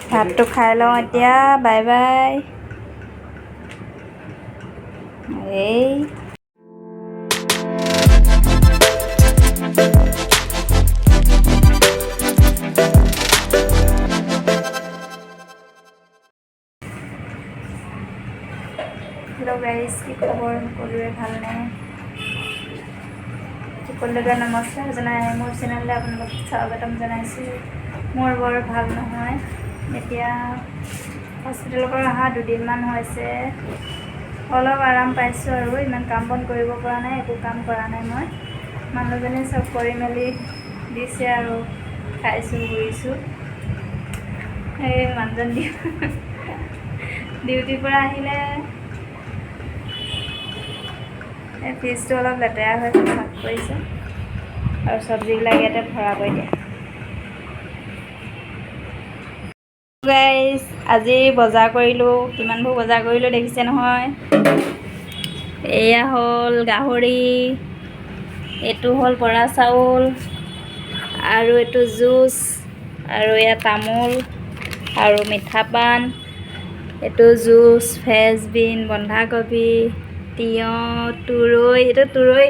ভাতটো খাই লওঁ এতিয়া। Bye bye. এই হেল্ল' গাইজ, কি খবৰ? সকলোৰে ভালনে? সকলোকে নমস্কাৰ জনাই মোৰ চেনেললৈ আপোনালোকক স্বাগতম জনাইছোঁ। মোৰ বৰ ভাল নহয়। এতিয়া হস্পিটেলৰ পৰা অহা 2 দিনমান হৈছে। অলপ আৰাম পাইছোঁ আৰু ইমান কাম বন কৰিব পৰা নাই, একো কাম কৰা নাই মই। মানুহজনে চব কৰি মেলি দিছে আৰু খাইছোঁ শুইছোঁ। এই মানুহজন ডিউটিৰ পৰা আহিলে। এই ফ্ৰিজটো অলপ লেতেৰা হৈ চাফ কৰিছে আৰু চব্জিবিলাক ইয়াতে ভৰা কৰি দিয়ে। গাইজ, আজি বজাৰ কৰিলোঁ। কিমানবোৰ বজাৰ কৰিলোঁ দেখিছে নহয়। এয়া হ'ল গাহৰি, এইটো হ'ল বৰা চাউল, আৰু এইটো জুচ, আৰু এয়া তামোল আৰু মিঠা পাণ, এইটো জুচ, ফ্ৰেঞ্চবিন, বন্ধাকবি, তিয়ঁহ, তুৰৈ, এইটো তুৰৈ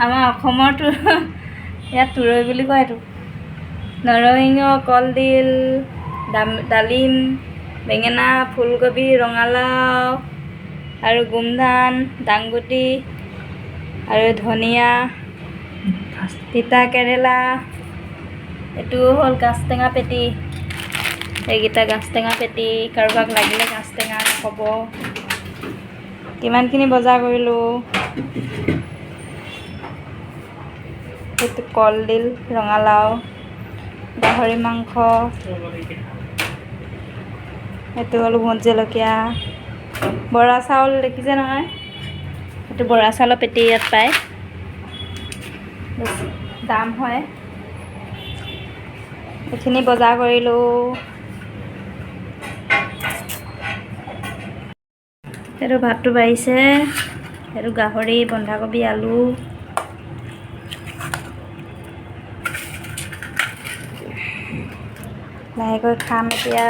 আমাৰ অসমৰ ইয়াত তুৰৈ বুলি কয় এইটো। নৰসিংহ, কলডিল, ডালিম, বেঙেনা, ফুলকবি, ৰঙালাও আৰু গোমধান, দাংবডি আৰু ধনিয়া, তিতা কেৰেলা, এইটো হ'ল গাজ টেঙা পেটি। এইকেইটা গাজ টেঙা পেটি, কাৰোবাক লাগিলে গাজ টেঙা ক'ব। কিমানখিনি বজাৰ কৰিলোঁ। এইটো কলডিল, ৰঙালাও, গাহৰি মাংস, এইটো হ'ল ভোট জলকীয়া, বৰা চাউল দেখিছে নহয়। এইটো বৰা চাউলৰ পেটি ইয়াত পায়, বেছি দাম হয়। এইখিনি বজাৰ কৰিলোঁ। সেইটো ভাতটো বাঢ়িছে, সেইটো গাহৰি, বন্ধাকবি, আলু। লাহেকৈ খাম এতিয়া।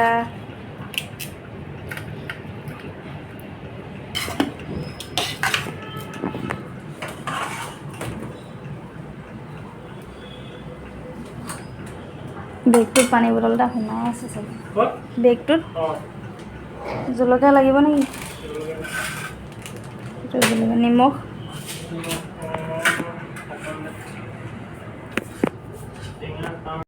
বেগটোত পানী বটল এটা সোমাই আছে চাগে। বেগটোত জলকীয়া লাগিব নেকি? নিমখ